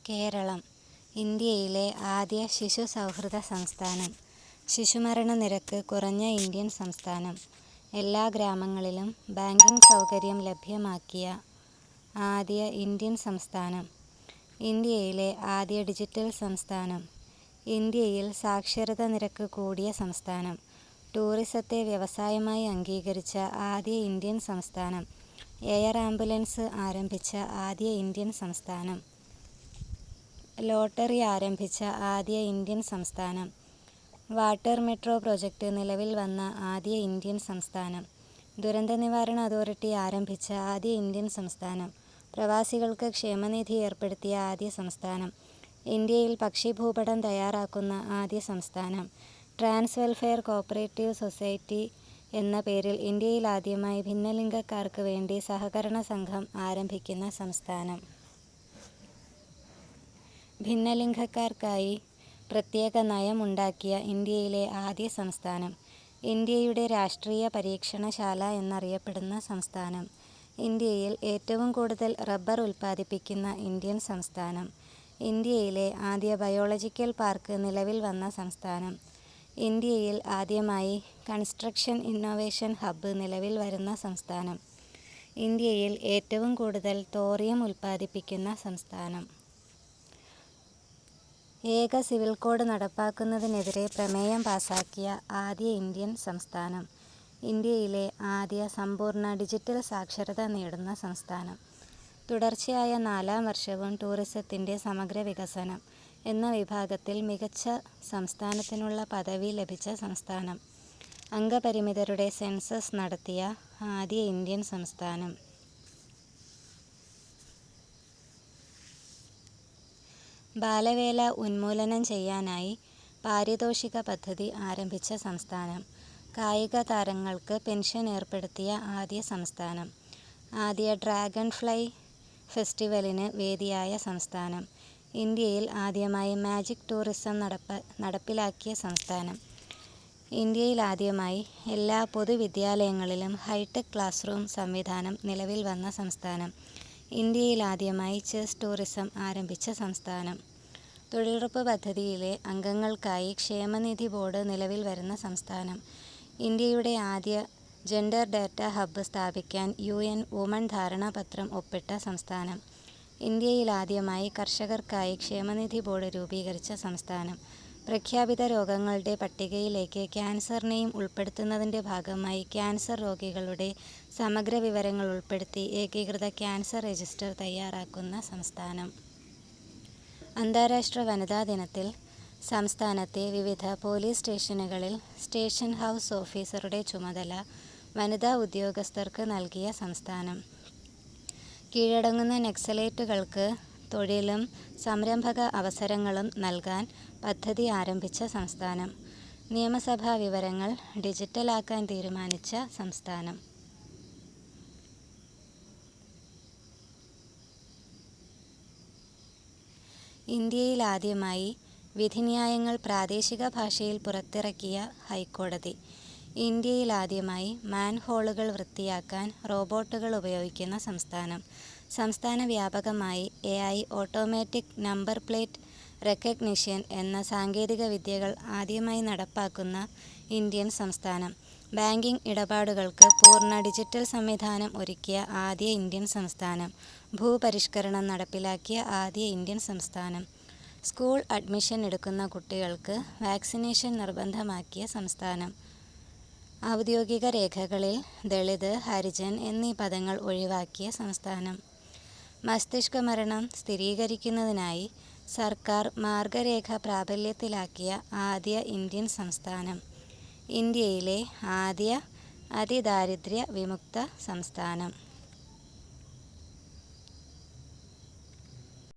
കേരളം ഇന്ത്യയിലെ ആദ്യ ശിശു സൗഹൃദ സംസ്ഥാനം. ശിശുമരണ നിരക്ക് കുറഞ്ഞ ഇന്ത്യൻ സംസ്ഥാനം. എല്ലാ ഗ്രാമങ്ങളിലും ബാങ്കിംഗ് സൗകര്യം ലഭ്യമാക്കിയ ആദ്യ ഇന്ത്യൻ സംസ്ഥാനം. ഇന്ത്യയിലെ ആദ്യ ഡിജിറ്റൽ സംസ്ഥാനം. ഇന്ത്യയിൽ സാക്ഷരത നിരക്ക് കൂടിയ സംസ്ഥാനം. ടൂറിസത്തെ വ്യവസായമായി അംഗീകരിച്ച ആദ്യ ഇന്ത്യൻ സംസ്ഥാനം. എയർ ആംബുലൻസ് ആരംഭിച്ച ആദ്യ ഇന്ത്യൻ സംസ്ഥാനം. ലോട്ടറി ആരംഭിച്ച ആദ്യ ഇന്ത്യൻ സംസ്ഥാനം. വാട്ടർ മെട്രോ പ്രൊജക്റ്റ് നിലവിൽ വന്ന ആദ്യ ഇന്ത്യൻ സംസ്ഥാനം. ദുരന്ത നിവാരണ അതോറിറ്റി ആരംഭിച്ച ആദ്യ ഇന്ത്യൻ സംസ്ഥാനം. പ്രവാസികൾക്ക് ക്ഷേമനിധി ഏർപ്പെടുത്തിയ ആദ്യ സംസ്ഥാനം. ഇന്ത്യയിൽ പക്ഷിഭൂപടം തയ്യാറാക്കുന്ന ആദ്യ സംസ്ഥാനം. ട്രാൻസ് വെൽഫെയർ കോഓപ്പറേറ്റീവ് സൊസൈറ്റി എന്ന പേരിൽ ഇന്ത്യയിൽ ആദ്യമായി ഭിന്നലിംഗക്കാർക്ക് വേണ്ടി സഹകരണ സംഘം ആരംഭിക്കുന്ന സംസ്ഥാനം. ഭിന്നലിംഗക്കാർക്കായി പ്രത്യേക നയം ഉണ്ടാക്കിയ ഇന്ത്യയിലെ ആദ്യ സംസ്ഥാനം. ഇന്ത്യയുടെ രാഷ്ട്രീയ പരീക്ഷണശാല എന്നറിയപ്പെടുന്ന സംസ്ഥാനം. ഇന്ത്യയിൽ ഏറ്റവും കൂടുതൽ റബ്ബർ ഉൽപ്പാദിപ്പിക്കുന്ന ഇന്ത്യൻ സംസ്ഥാനം. ഇന്ത്യയിലെ ആദ്യ ബയോളജിക്കൽ പാർക്ക് നിലവിൽ വന്ന സംസ്ഥാനം. ഇന്ത്യയിൽ ആദ്യമായി കൺസ്ട്രക്ഷൻ ഇന്നൊവേഷൻ ഹബ്ബ് നിലവിൽ വരുന്ന സംസ്ഥാനം. ഇന്ത്യയിൽ ഏറ്റവും കൂടുതൽ തോറിയം ഉൽപ്പാദിപ്പിക്കുന്ന സംസ്ഥാനം. ഏക സിവിൽ കോഡ് നടപ്പാക്കുന്നതിനെതിരെ പ്രമേയം പാസാക്കിയ ആദ്യ ഇന്ത്യൻ സംസ്ഥാനം. ഇന്ത്യയിലെ ആദ്യ സമ്പൂർണ്ണ ഡിജിറ്റൽ സാക്ഷരത നേടുന്ന സംസ്ഥാനം. തുടർച്ചയായ 4-ാം വർഷവും ടൂറിസത്തിൻ്റെ സമഗ്ര വികസനം എന്ന വിഭാഗത്തിൽ മികച്ച സംസ്ഥാനത്തിനുള്ള പദവി ലഭിച്ച സംസ്ഥാനം. അംഗപരിമിതരുടെ സെൻസസ് നടത്തിയ ആദ്യ ഇന്ത്യൻ സംസ്ഥാനം. ബാലവേല ഉന്മൂലനം ചെയ്യാനായി പാരിതോഷിക പദ്ധതി ആരംഭിച്ച സംസ്ഥാനം. കായിക താരങ്ങൾക്ക് പെൻഷൻ ഏർപ്പെടുത്തിയ ആദ്യ സംസ്ഥാനം. ആദ്യ ഡ്രാഗൺ ഫ്ലൈ ഫെസ്റ്റിവലിന് വേദിയായ സംസ്ഥാനം. ഇന്ത്യയിൽ ആദ്യമായി മാജിക് ടൂറിസം നടപ്പിലാക്കിയ സംസ്ഥാനം. ഇന്ത്യയിൽ ആദ്യമായി എല്ലാ പൊതുവിദ്യാലയങ്ങളിലും ഹൈടെക് ക്ലാസ് റൂം സംവിധാനം നിലവിൽ വന്ന സംസ്ഥാനം. ഇന്ത്യയിൽ ആദ്യമായി ചെസ് ടൂറിസം ആരംഭിച്ച സംസ്ഥാനം. തൊഴിലുറപ്പ് പദ്ധതിയിലെ അംഗങ്ങൾക്കായി ക്ഷേമനിധി ബോർഡ് നിലവിൽ വരുന്ന സംസ്ഥാനം. ഇന്ത്യയുടെ ആദ്യ ജെൻഡർ ഡാറ്റ ഹബ്ബ് സ്ഥാപിക്കാൻ UN വുമൺ ധാരണാപത്രം ഒപ്പിട്ട സംസ്ഥാനം. ഇന്ത്യയിൽ ആദ്യമായി കർഷകർക്കായി ക്ഷേമനിധി ബോർഡ് രൂപീകരിച്ച സംസ്ഥാനം. പ്രഖ്യാപിത രോഗങ്ങളുടെ പട്ടികയിലേക്ക് ക്യാൻസറിനെയും ഉൾപ്പെടുത്തുന്നതിൻ്റെ ഭാഗമായി ക്യാൻസർ രോഗികളുടെ സമഗ്ര വിവരങ്ങൾ ഉൾപ്പെടുത്തി ഏകീകൃത ക്യാൻസർ രജിസ്റ്റർ തയ്യാറാക്കുന്ന സംസ്ഥാനം. അന്താരാഷ്ട്ര വനിതാ ദിനത്തിൽ സംസ്ഥാനത്തെ വിവിധ പോലീസ് സ്റ്റേഷനുകളിൽ സ്റ്റേഷൻ ഹൗസ് ഓഫീസറുടെ ചുമതല വനിതാ ഉദ്യോഗസ്ഥർക്ക് നൽകിയ സംസ്ഥാനം. കീഴടങ്ങുന്ന നക്സലേറ്റുകൾക്ക് തൊഴിലും സംരംഭക അവസരങ്ങളും നൽകാൻ പദ്ധതി ആരംഭിച്ച സംസ്ഥാനം. നിയമസഭാ വിവരങ്ങൾ ഡിജിറ്റലാക്കാൻ തീരുമാനിച്ച സംസ്ഥാനം. ഇന്ത്യയിൽ ആദ്യമായി വിധിന്യായങ്ങൾ പ്രാദേശിക ഭാഷയിൽ പുറത്തിറക്കിയ ഹൈക്കോടതി. ഇന്ത്യയിൽ ആദ്യമായി മാൻഹോളുകൾ വൃത്തിയാക്കാൻ റോബോട്ടുകൾ ഉപയോഗിക്കുന്ന സംസ്ഥാനം. സംസ്ഥാന വ്യാപകമായി AI automatic number plate recognition എന്ന സാങ്കേതിക വിദ്യകൾ ആദ്യമായി നടപ്പാക്കുന്ന ഇന്ത്യൻ സംസ്ഥാനം. ബാങ്കിംഗ് ഇടപാടുകൾക്ക് പൂർണ്ണ ഡിജിറ്റൽ സംവിധാനം ഒരുക്കിയ ആദ്യ ഇന്ത്യൻ സംസ്ഥാനം. ഭൂപരിഷ്കരണം നടപ്പിലാക്കിയ ആദ്യ ഇന്ത്യൻ സംസ്ഥാനം. സ്കൂൾ അഡ്മിഷൻ എടുക്കുന്ന കുട്ടികൾക്ക് വാക്സിനേഷൻ നിർബന്ധമാക്കിയ സംസ്ഥാനം. ഔദ്യോഗിക രേഖകളിൽ ദളിത്, ഹരിജൻ എന്നീ പദങ്ങൾ ഒഴിവാക്കിയ സംസ്ഥാനം. മസ്തിഷ്ക മരണം സ്ഥിരീകരിക്കുന്നതിനായി സർക്കാർ മാർഗരേഖ പ്രാബല്യത്തിലാക്കിയ ആദ്യ ഇന്ത്യൻ സംസ്ഥാനം. ഇന്ത്യയിലെ ആദ്യ അതിദാരിദ്ര്യ വിമുക്ത സംസ്ഥാനം.